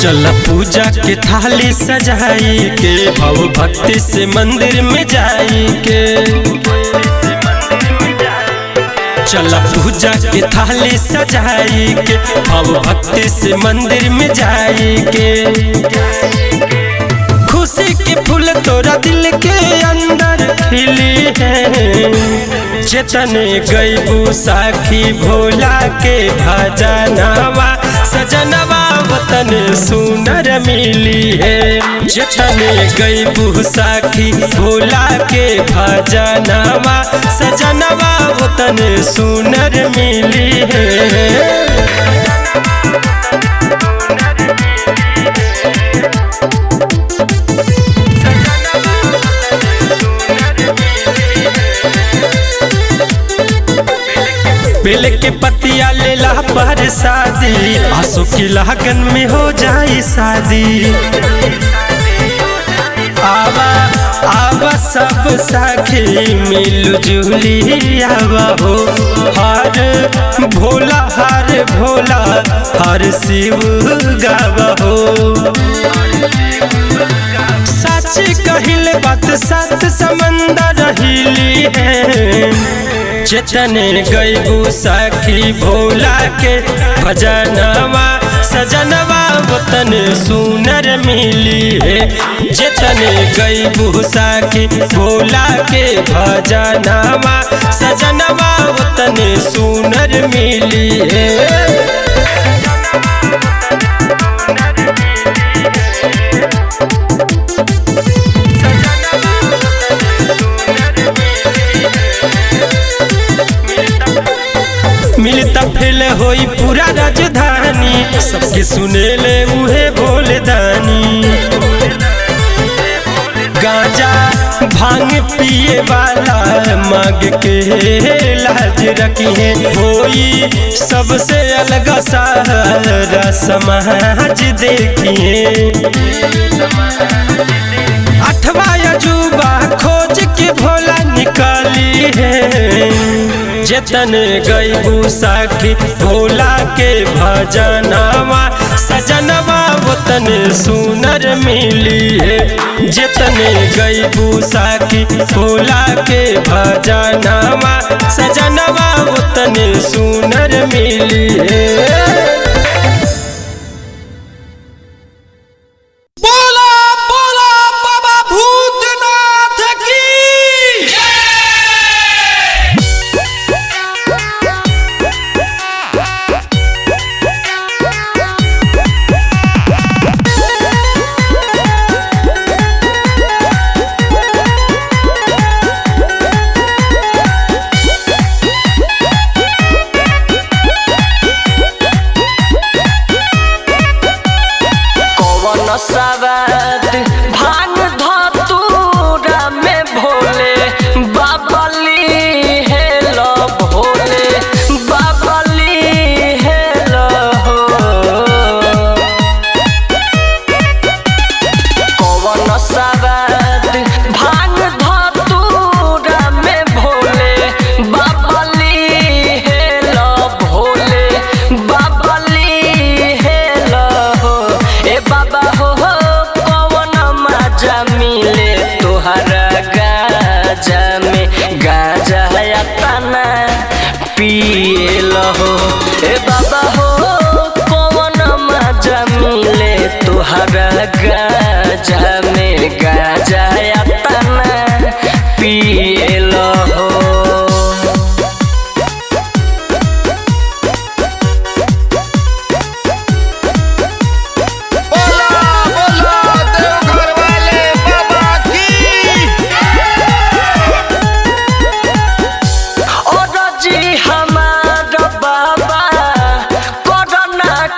चल पूजा के थाली सजाई के भव भक्ति से मंदिर में जाई के। चल पूजा के थाली सजाई के भव भक्ति से मंदिर में जाई के। खुशी के फूल तोरा दिल के अंदर खिली है। चेतने गईबू साखी भोला के भजनवा सजनवा वतन सुनर मिली है। चेतने गईबू साखी भोला के भजनवा सजनवा वतन सुनर मिली है। बेल के पतिया लेला पर शादी आंसू की लगन में हो जाए शादी। आवा आवा सब साखी मिल जुली आवा हो। हर भोला हर शिव गावा हो। सच कहिल बात सात समंदर हिली है। चेतने गईबू साखी भोला के भजनवा सजनवा वतन सुनर मिली है। चेतने गईबू साखी भोला के भजनवा सजनवा वतन सुनर मिली है। मिलता फेल होई पूरा राजधानी सबके सुनेले उहे भोले दानी। गांजा भांग पिए वाला मांग के लाज रखिए। होई सबसे अलग सारा समाज देखिए। अठवा अजूबा खोज के भोला निकाली है। चेतन गईबू साखी भोला के भजनवा सजनवा वतन सुनर मिली है। चेतन गईबू साखी भोला के भजनवा सजनवा वतन सुनर मिली है।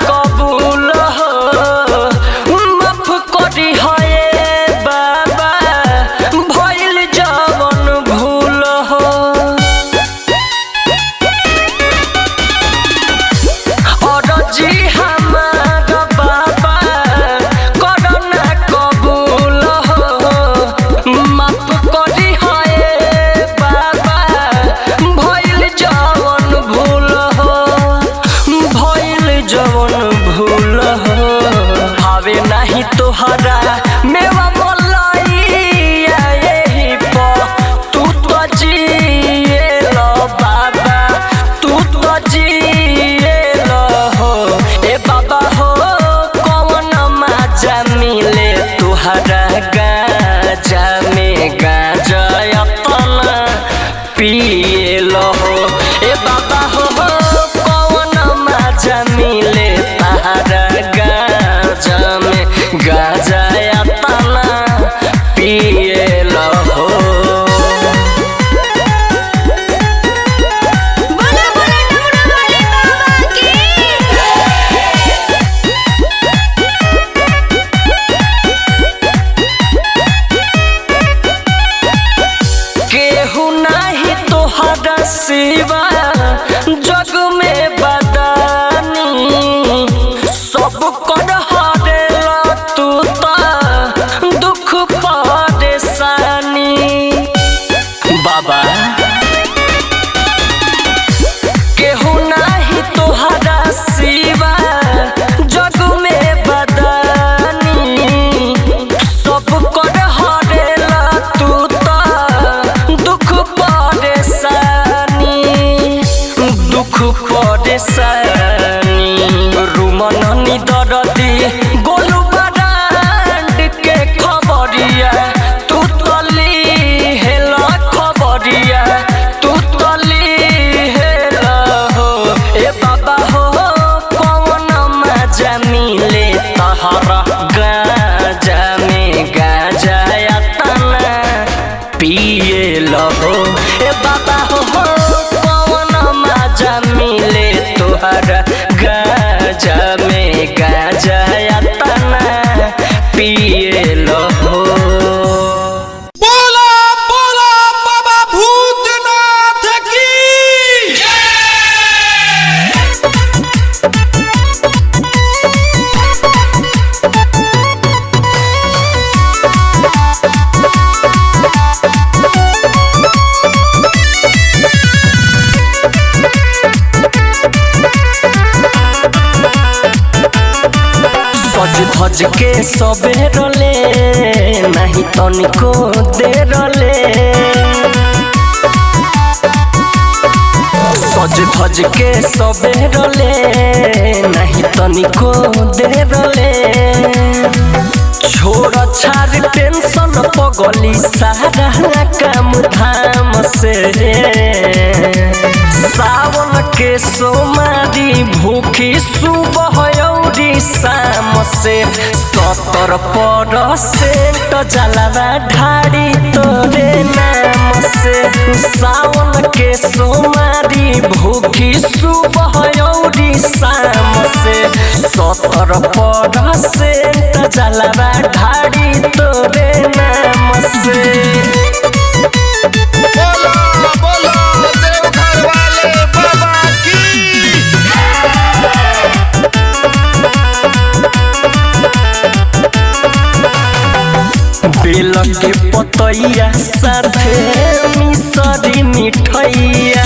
कबूल हो माफ करी है बाबा। परेशानी रुमननी दरदी गोलू बरांड के खबरिया तू तली हेला खबरिया तू तली हेला हो ए बाबा हो कौन मजा मिले तहरा गाजा में गाजा तना पिए लो ए बाबा हो कौन मजा मिले तोहरा गाजा में गाजा तना पिए लो। बोला बोला बाबा भूतनाथ की सज धज के सबेरले नहीं तनिको देरले सज धज के सबेरले नहीं तनिको देरले छोड़ छाड़ टेंशन पगली सारा काम धाम से सावन के सोमारी भूखी सुबह औरी शाम से 70% जलवा ढाड़ी तोरे नाम से सावन के सोमारी भूखी सुबह औरी शाम से 70% जलवा ढाड़ी तोरे नाम से। बोला बोला देवघर वाले बाबा की बेल के पतैया साथे मिसरी मिठैया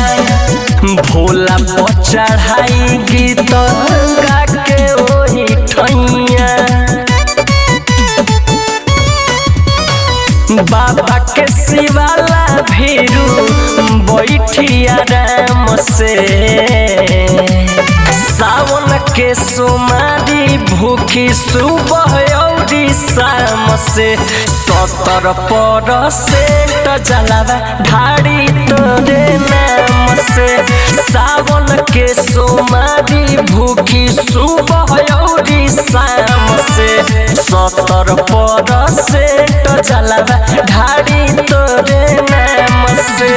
भोला पर चढ़ाई गीत गा के ओही ठैया बाबा के शिवाला भीरू बैठी आराम से सावन के सोमारी भूखी सुबह औरी शाम से 70% जलवा ढाड़ी तोरे नाम से सावन के सोमारी भूखी सुबह औरी शाम से 70% जलवा ढाड़ी तोरे नाम से।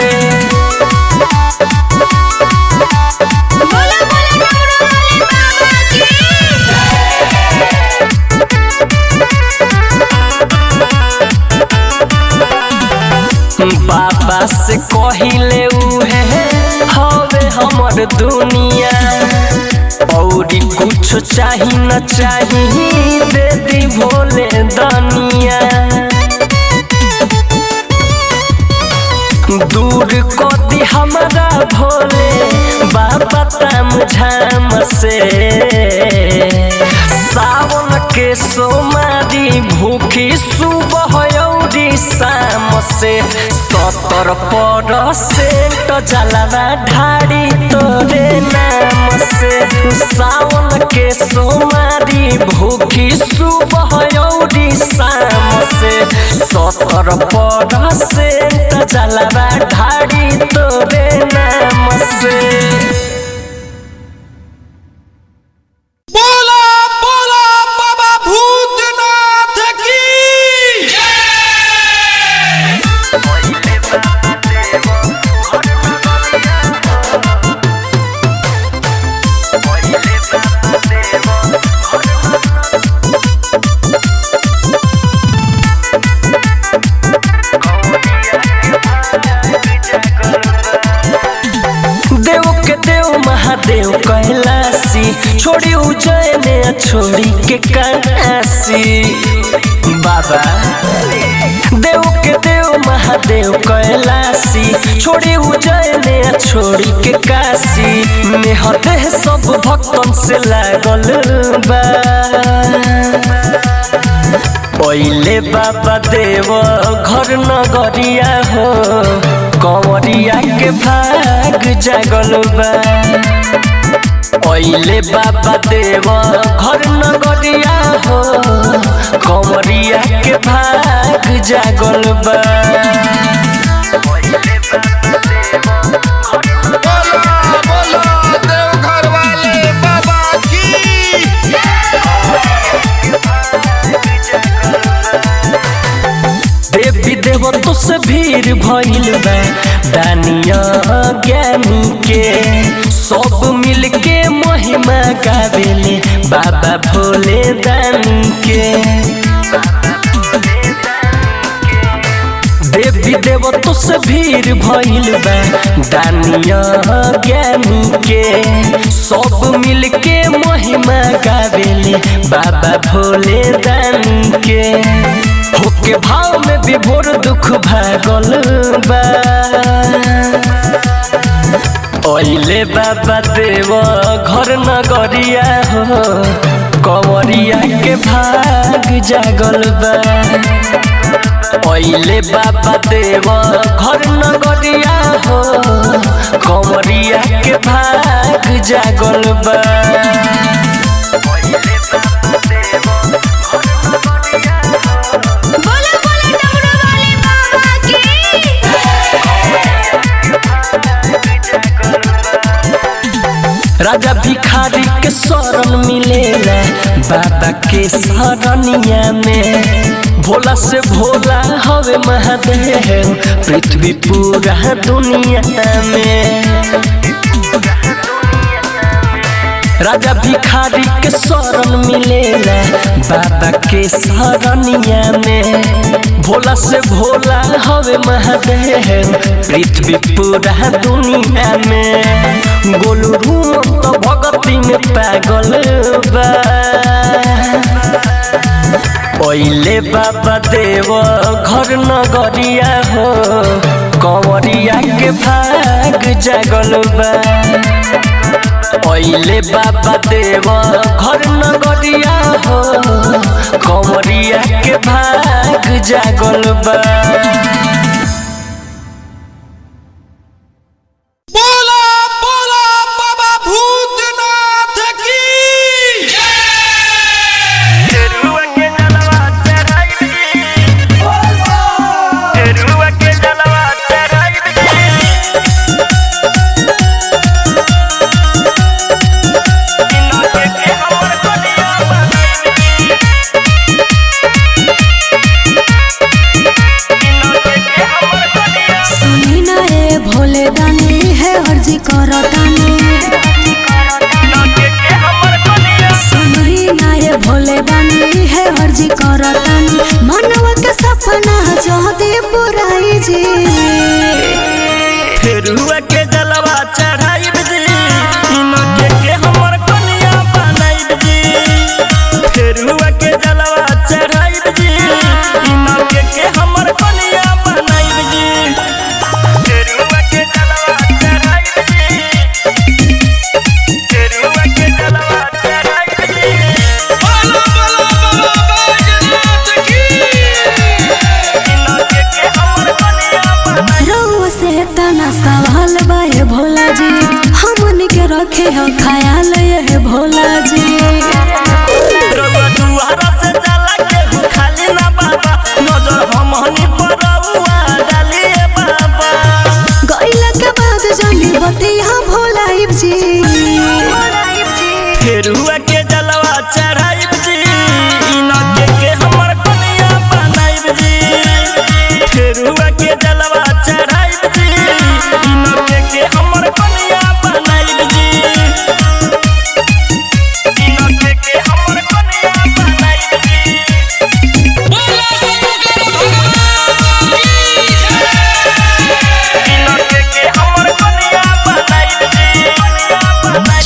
बाबा से कहिले उहे हवे हमर दुनिया औरी कुछ चाही न चाही दे दी भोले दनिया दूर कदी हमारा भोले बाबा ताम झाम से सावन के सोमारी भूखी सुबह औरी शाम से 70% जलवा ढाड़ी तोरे नाम से सावन के सोमारी भूखी सुबह औरी शाम से 70% जलवा ढाड़ी तोरे नाम से। बोला बोला बाबा भूतनाथ की देव के देव महादेव कैलासी छोड़ी उज्जैन छोड़ी के काशी बाबा देव के देव महादेव कैलासी छोड़ी उज्जैन छोड़ी के काशी में हते सब भक्तन से लागल बा पहिले बाबा देव घर नगरिया हो कंवरिया के भाग जागल बा। ओइले बाबा देव घर नगरिया हो कंवरिया के भाग जागल बा। बोलो देवघर वाले बाबा की। देवी देवतों से भीड़ भइल बा दानिया ज्ञानी के सब मिल के महिमा गावेले बाबा भोले दानी के। देवी देवतों से भीड़ भइल बा दानिया ज्ञानी के सब मिल के महिमा गावेले बाबा भोले दानी के। होके भाव में विभोर दुख भागल बा। ओइले बाबा देव घर नगरिया हो कंवरिया के भाग जागल बा। ओइले बाबा देव घर नगरिया हो कंवरिया के भाग जागल बा। राजा भिखारी के शरण मिलेला बाबा के शरणिया में। भोला से भोला हवे महादेव पृथ्वी पूरा दुनिया में। राजा भिखारी के शरण मिलेला बाबा के शरणिया में। भोला से भोला हवे महादेव पृथ्वी पूरा दुनिया में। गोलू रूम तो भगती में पागल बा। ओइले बाबा देव घर नगरिया हो कंवरिया के भाग जागल बा। ओइले बाबा देव घर नगरिया हो कंवरिया के भाग जागल बा। फेरुआ के जलवा चढ़ाई जी इनके के हमर कनिया बनाई जी। फेरुआ के जलवा चढ़ाई जी इनके के हमर कनिया बनाई जी। फेरुआ के जलवा चढ़ाई जी फेरुआ के जलवा चढ़ाई जी। बोलो बोलो बैजनाथ की। इनके के हमर कनिया रउआ से तना सवाल बा ये भोला जी हमन के रखे हो ख्याल ये भोला जी। दुआरा से जाला के खाली ना बाबा नजर हमनी परउआ डालिए बाबा। गइला के बाद जानी बतिया भोलाइब जी। फेरुआ के जलवा चढ़ाइब जी इनके के हमर कनिया बनाइब जी। फेरुआ के जलवा चढ़ाइब जी इनके के हमर कनिया बनाइब जी। इनके के हमर कनिया बनाइब जी। बोलो शंकर भगवान की। इनके के हमर कनिया बनाइब जी।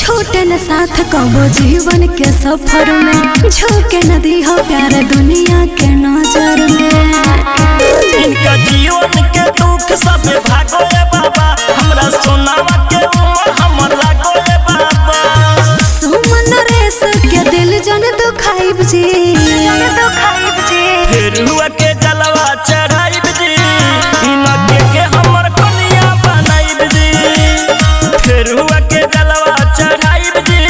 छोटे न साथ कबो जीवन के सफर में झोंके न दी हो प्यार दुनिया के नजर में। इनका जीवन के दुख सब भागो रे बाबा हमरा सोनावा के उमर हमर लागो रे बाबा। सुमन रेस के दिल जन दुखाइब जी। फेरुआ के जलवा चढ़ाइब जी इनके के हमर कनिया बनाइब जी। फेरुआ के जलवा चढ़ाइब जी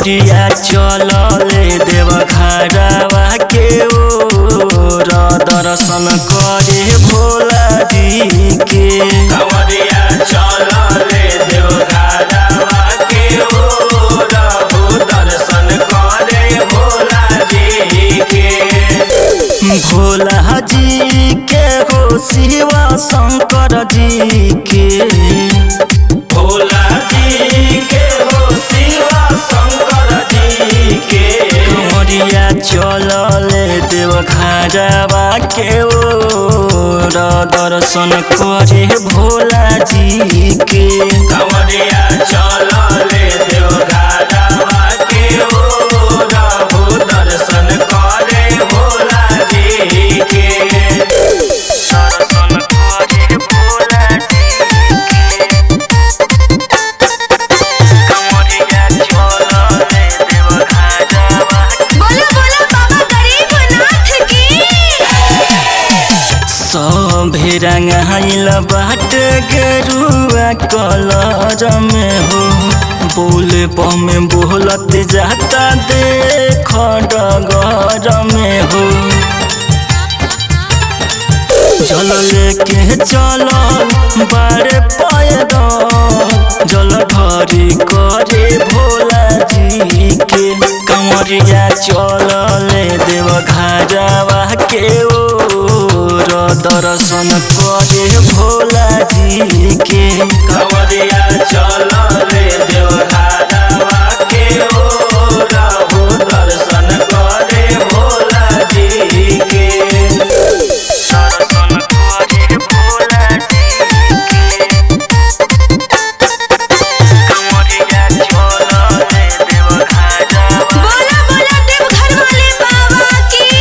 कंवरिया चलले देव घरवा के ओर दर्शन करे भोला जी के कंवरिया चलले देव घरवा के ओर दर्शन करे भोला जी के भोला जी के हो शिवा शंकर जी के भोला जी के हो शिवा शंकर जी के कंवरिया चलले देव घरवा के ओर दर्शन करे भोला जी के कंवरिया चलले देव घरवा के ओर दर्शन करे भोला जी के दर्शन करे भोला जी के कंवरिया चलले देव घरवा बोलो बोलो बाबा गरीबनाथ की सभे रंगाइल बाट गेरुआ कलर में हो बोल बम बोलत जाता देख डगर में हो जल लेके चल बारे पैदल जल भरी करे भोला जी के कंवरिया चलले देव घरवा के ओर दर्शन करे भोला जी के कंवरिया चलले देव घरवा के ओर दर्शन करे भोला जी के दर्शन करे भोला जी के कंवरिया चलले देव घरवा बोलो बोलो देवघर वाले बाबा की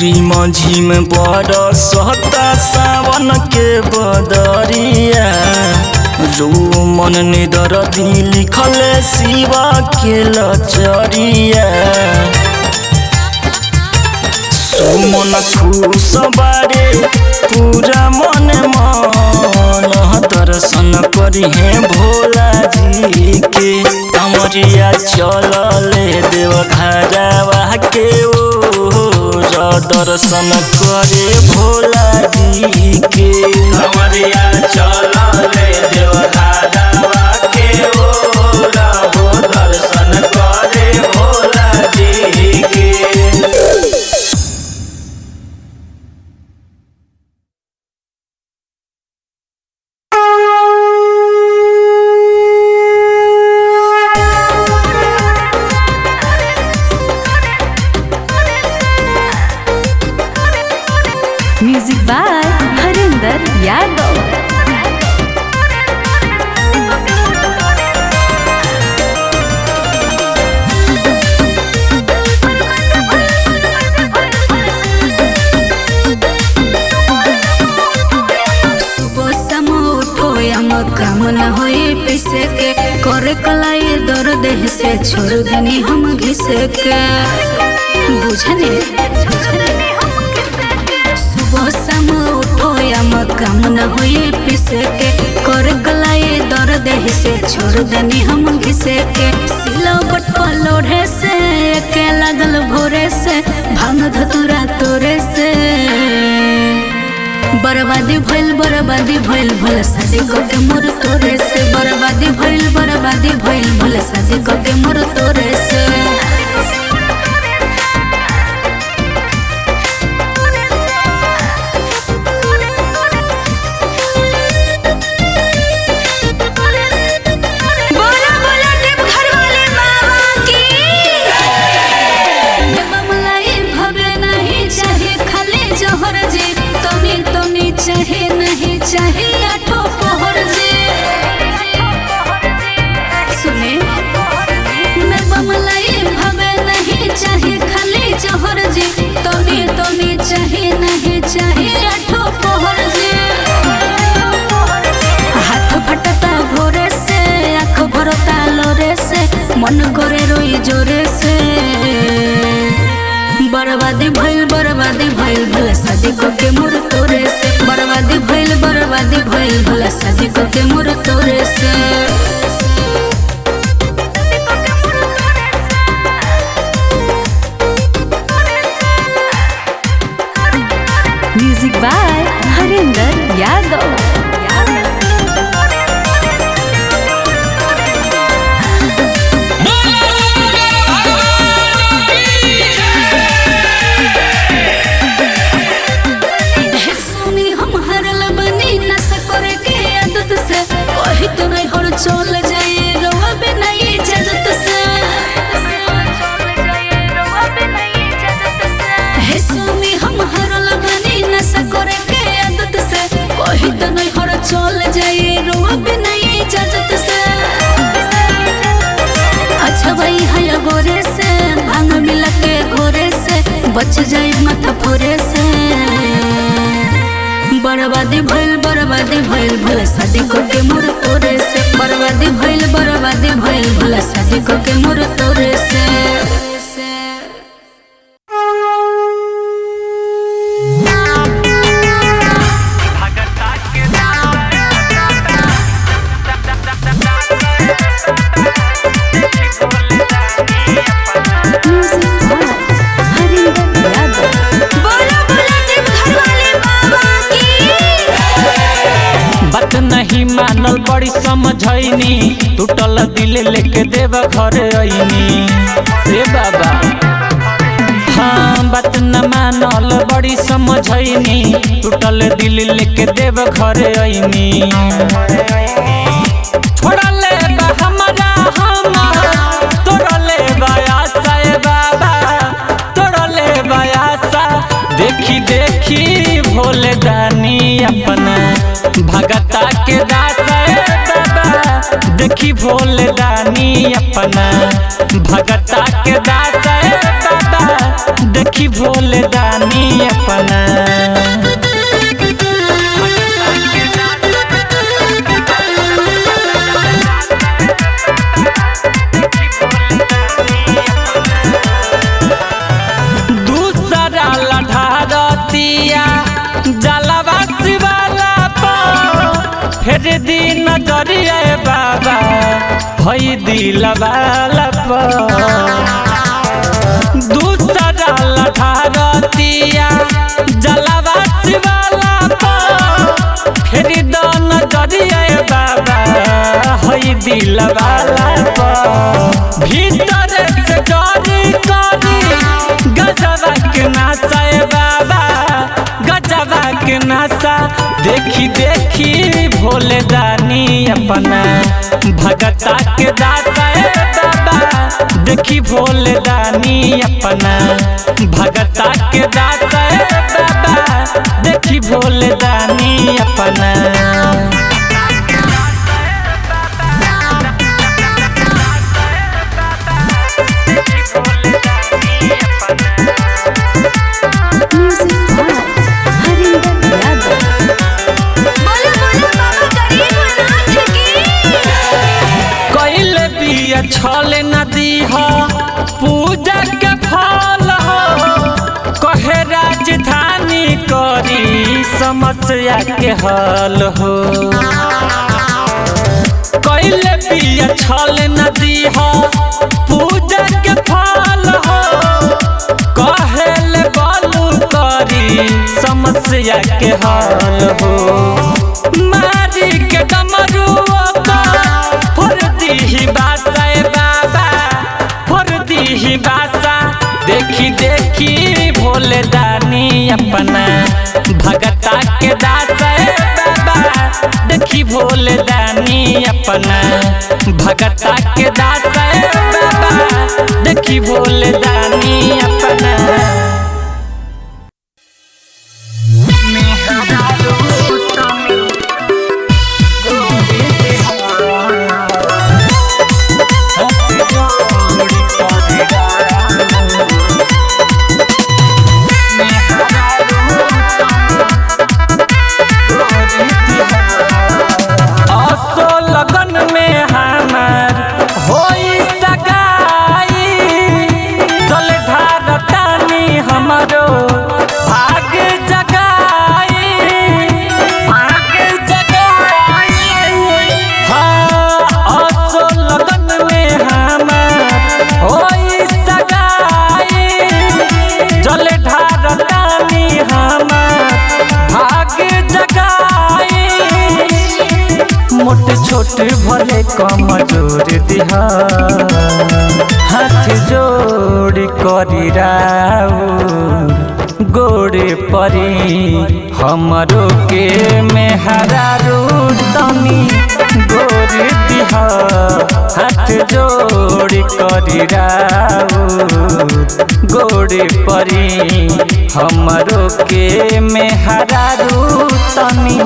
रिम झिम बरसता सावन के बदरिया रोमन निदर दी लिखल शिवा के लचरिया सुमन खुश बारे पूरा मन दर्शन करिहे भोला जी के कंवरिया चलले देव घरवा के ओर दर्शन करे भोला जी के कंवरिया चलले देव घरवा के ओर दर्शन करे भोला जी के म्यूजिक बाय हरिंदर यादव। सुबह समय उठो काम न होए पिसे के करे कलाई दर्द से छोड़ देनी हम घिसे के बुझने सुबह समय उठो काम न होए पिसे के करे कलाई दर्द से छोड़ देनी हम घिसे के सिलवट पलोढ़े से के लागल भोरे से भांग धतुरा तोरे से बर्बादी भइल भल शादी के मोर तोरे से बर्बादी भइल भल शादी के मोर तोरे से बोला बोला देवघर वाले बाबा की बमलाई भवे नहीं चाहे खाली जहर जी तनी चाहे नहीं चाहे आठो पहर जी सुने मैं बमलाई भवे नहीं चाहे खाली जहर जी तनी चाहे नहीं चाहे आठो पहर जी हाथ फटता भोरे से आँख भरता लोरे से मन करे रोई जोरे से बर्बादी भइल भल शादी के मोर तोरे से बर्बादी भइल भल शादी के मोर तोरे से बचवई है गोरे से, भांग मिला के घोरे से बच जाए माथा फोरे से। बर्बादी भइल भला शादी करके मोर तोरे से। बर्बादी भइल भला शादी करके मोर तोरे से। बात नहीं मानल बड़ी समझैनी, टूटल दिल लेके देव घर आईनी रे बाबा। हाँ बात न मानल बड़ी समझैनी, टूटल दिल लेके देव घर आईनी। छोड़ले बा हमरा तोड़ले बा आशा ए बाबा, तोड़ले बा आशा। देखी देखी भोले दानी अपना भगता के दासा ए बाबा। देखी भोले दानी अपना भगता के दासा ए बाबा। देखी भोले दानी अपना। दूसरा लठारतिया जलवा शिवाला फिर दिन नजरिया बाबा भई दिलवाला दूसरा लठारतिया जलवा शिवाला फिर दिन नजरिया बाबा भई दिलवाला। भीतर से जरी करी गजबा के नासा बाबा, गजबा के नासा। देखी देखी भोले दानी अपना भगता के दासा ए बाबा। देखी भोले दानी अपना भगता के दासा ए बाबा। देखी भोले दानी अपना। छल नदी हो पूजा के फल हो, कहे राजधानी करी समस्या के हल हो। कैले पिया छल नदी हो पूजा के फल हो, कहेले बालू करी समस्या के हल हो। मारी के डमरू ही बासा ए बाबा, फुर्ती ही बासा। देखी देखी भोले दानी अपना भगता के दासा ए बाबा। देखी भोले दानी अपना भगता के दासा ए बाबा। देखी भोले दानी अपना। छोट भले कमजोर दिहा, हाथ जोड़ करी राउर गोड़े परी। हमरो के मेहरारू तनी गोर दिहा, हाथ जोड़ करी राउर गोड़े परी। हमरो के मेहरारू तनी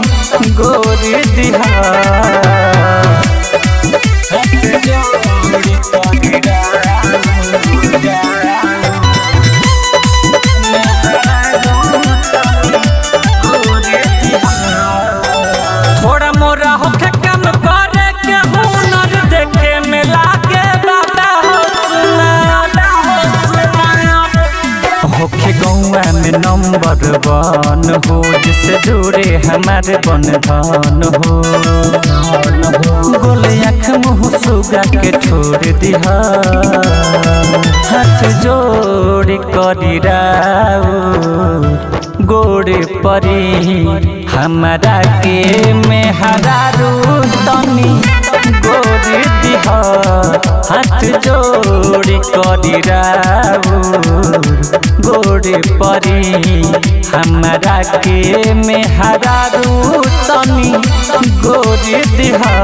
गोर दिहा, हाथ जोड़ करी राउर। बन हो, जिससे जुड़े हमारे बंधन हो। गोल आँख मुँह सुगा के छोड़ दिहा, हाथ जोड़ करी गोड़ परी हमारा के में हरारू तनी गोड़ दिहा, हाथ जोड़ करी गोड़ परी हमारा के में हरारू तनी गोड़ दिहा,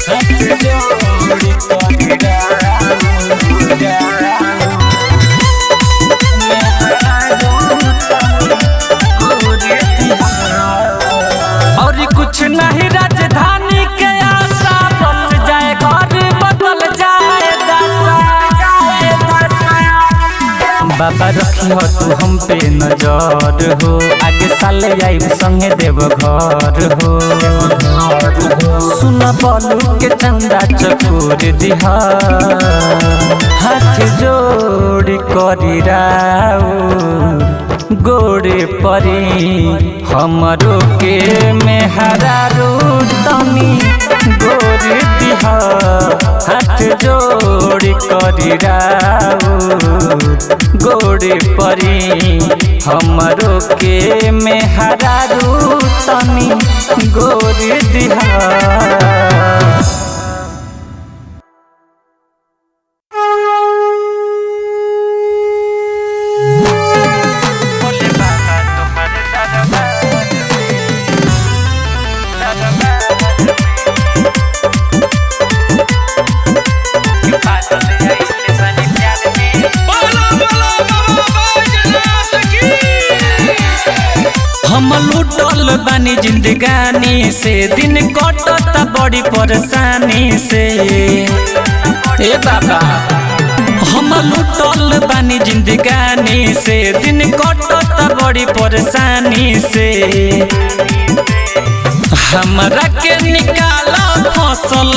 हाथ जोड़ करी और कुछ नहीं राजधानी के आशा, बस जाए घर बदल जाए दशा। बाबा रखी हो तू हम पे नजर हो, आगे साले आई संगे देव घर हो। सुना बोलू के चंदा चकोर दिहा, हाथ जोड़ करी गोड़ परी हमरो के में हरारू तनी गोड़ दिहा, हाथ जोड़ करी गोड़ परी हमरो के में हरारू तनी गोड़ दिहा। हम लूटल बानी जिंदगानी से, दिन कटता बड़ी परेशानी से। ए बाबा हम लूटल बानी जिंदगानी से, दिन कटता बड़ी परेशानी से। हमरा के निकालो फसल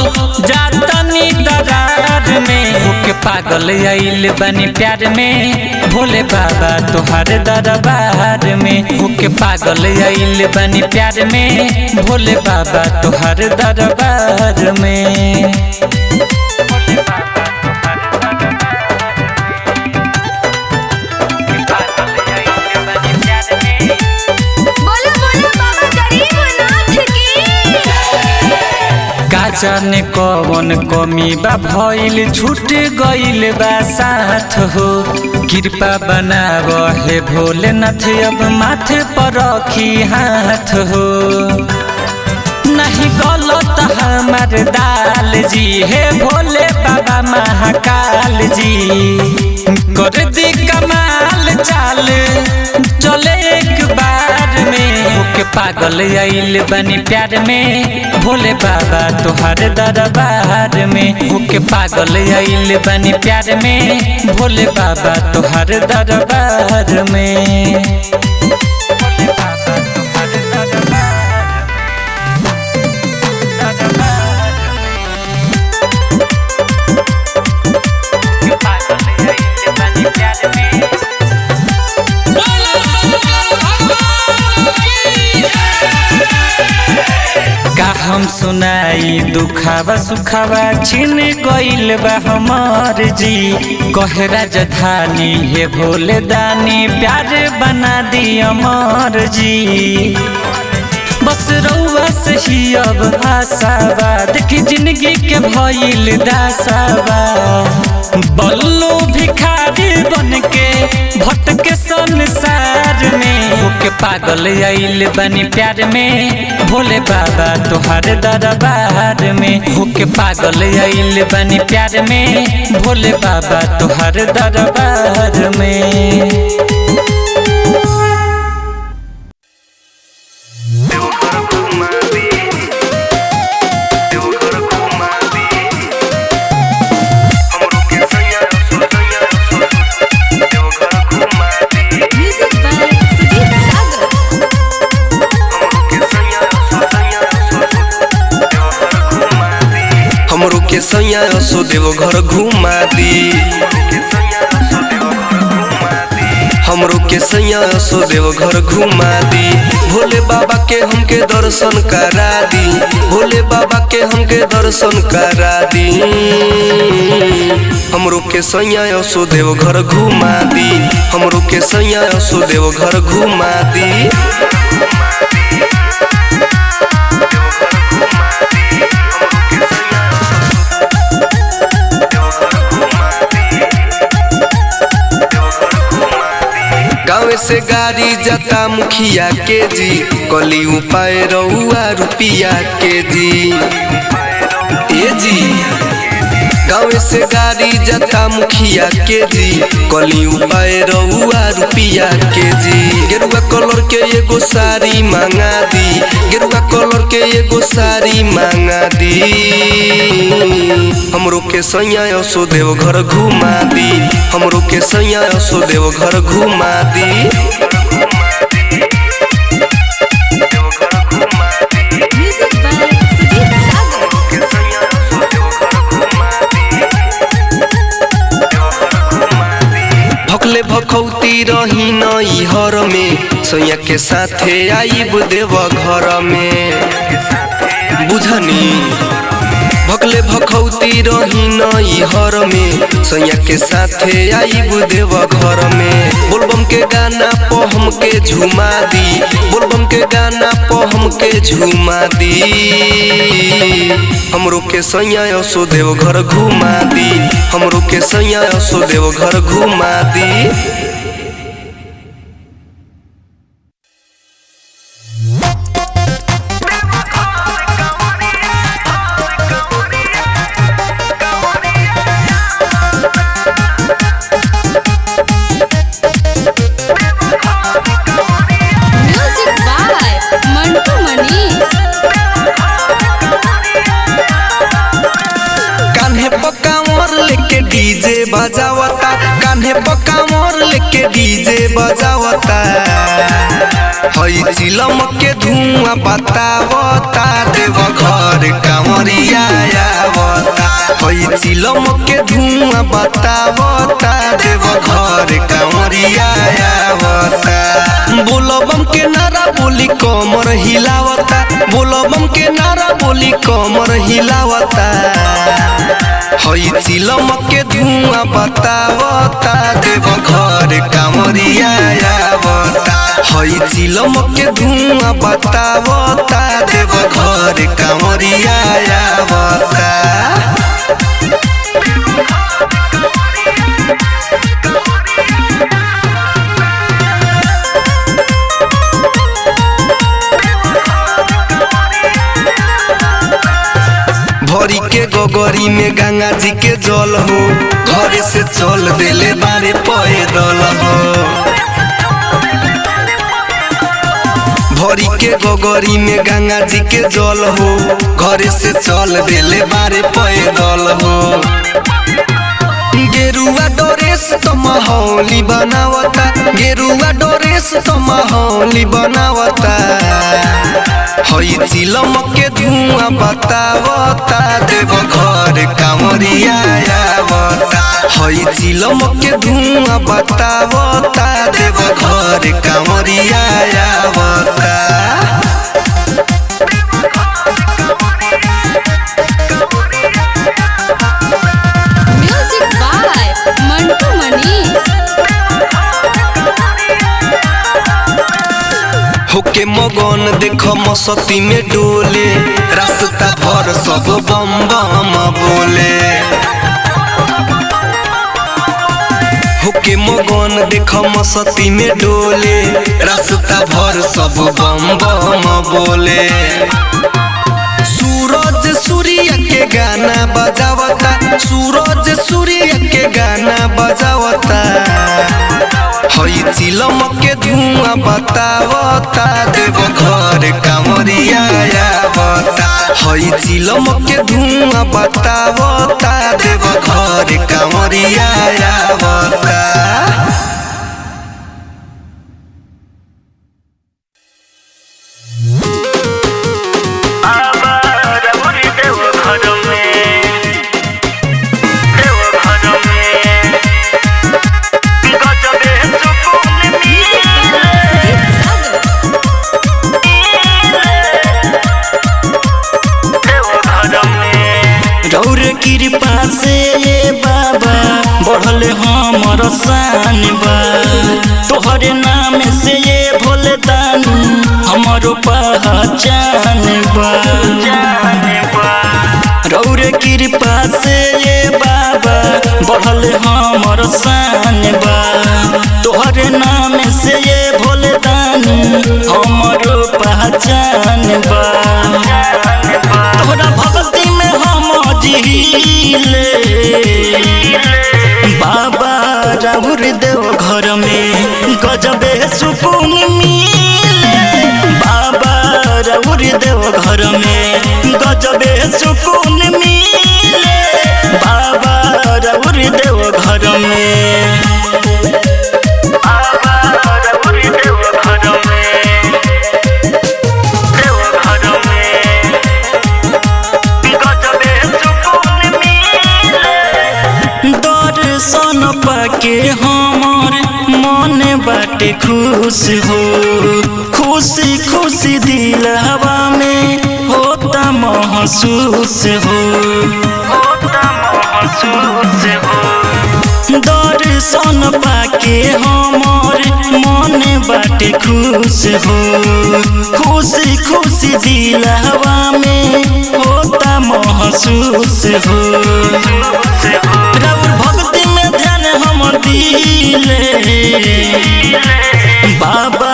जातनी दरार में, होके पागल आइल बानी प्यार में भोले बाबा तोहार दरबार में। होके पागल आइल बानी प्यार में भोले बाबा तोहार दरबार में। जाने कौन कमी बा भइल, छूट गइल बा साथ हो। कृपा बनाव हे भोलेनाथ, अब माथे पर रखी हाथ हो। नहीं गलत हमार दाल जी, हे भोले बाबा महाकाल जी। कर दी कमाल चाल चले एक बार में, होके पागल आइल बानी प्यार में भोले बाबा तोहार दरबार में। होके पागल आइल बानी प्यार में भोले बाबा तोहार दरबार में। का हम सुनाई दुखावा सुखावा छिन गइल बा हमार जी। कहे राजधानी हे भोले दानी, प्यार बना दी अमर जी। बस रउआ से ही अब आशावा, देखी जिंदगी के भइल दासावा। बल्लू भिखारी बन के भटके संसार में, होके पागल आइल बानी प्यार में भोले बाबा तोहार दरबार में। होके पागल आइल बानी प्यार में भोले बाबा तोहार दरबार में। सैया असो देव घर घुमा दी, हमरो के सैया सो देव घर घुमा दी। भोले बाबा के हमके दर्शन करा दी, भोले बाबा के हमके दर्शन करा दी। हमरो के सैया सो देव घर घुमा दी, हमरो के सैया सो देव घर घुमा दी। गाँव से गाड़ी जाता मुखिया के जी, कली उपाय रहुआ रुपिया के जी। ए जी गाँव से गाड़ी जाता मुखिया के जी, कली उपाय रहुआ रुपिया के जी। गेरुआ कलर के एगो साड़ी मांगा दी, गेरुआ कलर के एगो साड़ी मांगा दी। हमरो के सैया सो देव घर घुमा दी, हमरो के सैया सो देव घर घुमा दी। भखले भखौती रही नई हर में, सैया के साथे आईब देव घर में। बुझनी भखले भखौती रही नई हर में, सैया के साथे आईब देव घर में। बोलबम के गाना प हमके झुमा दी, बोलबम के गाना प हमके झुमा दी। हमरो के सैया सो देव घर घुमा दी, हमरो के सैया सो देव घर घुमा दी। डीजे बजावता कान्हे पकावर लेके डीजे बजावता। हई चिलम के धुआं बतावता, देव घर कांवरिया आवता। हई चिलम के धुआं बतावता, देव घर कांवरिया आवता। बोलबम के नारा बोली कमर हिलावता, बोलबम के नारा बोली कमर हिलावता। हई चिलम के धुआं बतावता, देव घर कांवरिया आवता। हई चिलम के धुआं बतावता, देव घर कांवरिया आवता। भरी के गोगरी में गंगा जी के जल हो, घरे से चल देले बारे पैदल हो। भरी के गोगरी में गंगा जी के जल हो, घरे से चल देले बारे पैदल हो। गेरुआ डोरेस तो माहौली बनावता, गेरुआ डोरेस तो माहौली बनावता। हई चिलम के धुआं बतावता, देव घर कांवरिया आवता। हई चिलम के धुआं बतावता, देव घर कांवरिया आवता। होके मगन देख मस्ती में डोले, रास्ता भर सब बम बम बोले। होके मगन देख मस्ती में डोले, रास्ता भर सब बम बम बोले। सूरज सूर्य के गाना बजावता, सूरज सूर्य के गाना बजावता। हई चिलम के धुआं बतावता, देव घर कांवरिया आवता। हई चिलम के धुआं बतावता, देव घर कांवरिया आवता। गजबे सुकून कृपा से ये बाबा बढ़ल हमर शान बा तोहरे नाम से ये भोले दानी हमरो पहचान बा रौरे कृपा से ये बाबा बढ़ल हमर शान बा तोहरे नाम से ये भोले दानी हमरो पहचान बा तोहरा भक्ति में हम जिले बाबा राउर देव घर में गजबे सुकून मिले बाबा राउर देव घर में गजबे सुकून मिले बाबा राउर देव घर में दर्शन पाके हमर मन बाटे खुश हो खुशी खुशी दिलवा में होता महसूस हो दर्शन पाके हमर मन बाटे खुश हो खुशी खुशी दिलवा में होता महसूस हो राउर भक्ति में ध्यान हम दिले बाबा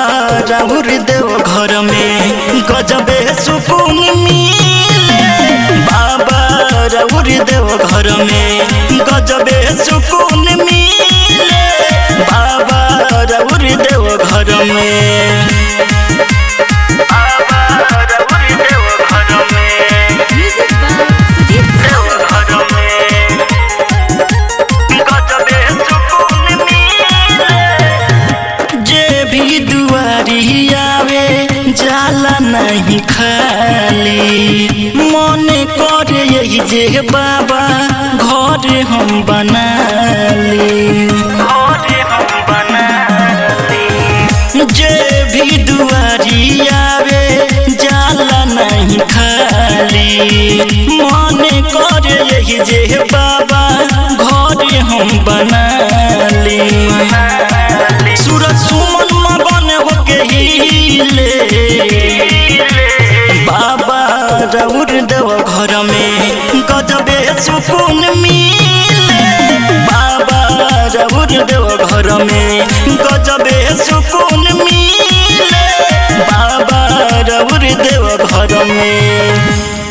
राउर देव घर में गजबे सुकून मिले बाबा राउर देव घर में गजबे सुकून मिले बाबा राउर देव घर में जाला नहीं खाली मन करे यही जे बाबा घर हम बना ली जे भी दुआरी आवे जाला नहीं खाली मन करे यही जे बाबा घर हम बना ली सूरज सुमन मगन होके हिले बाबा राउर देव घर में गजबे सुकून मिले बाबा राउर देव घर में गजबे सुकून मिले बाबा राउर देव घर में।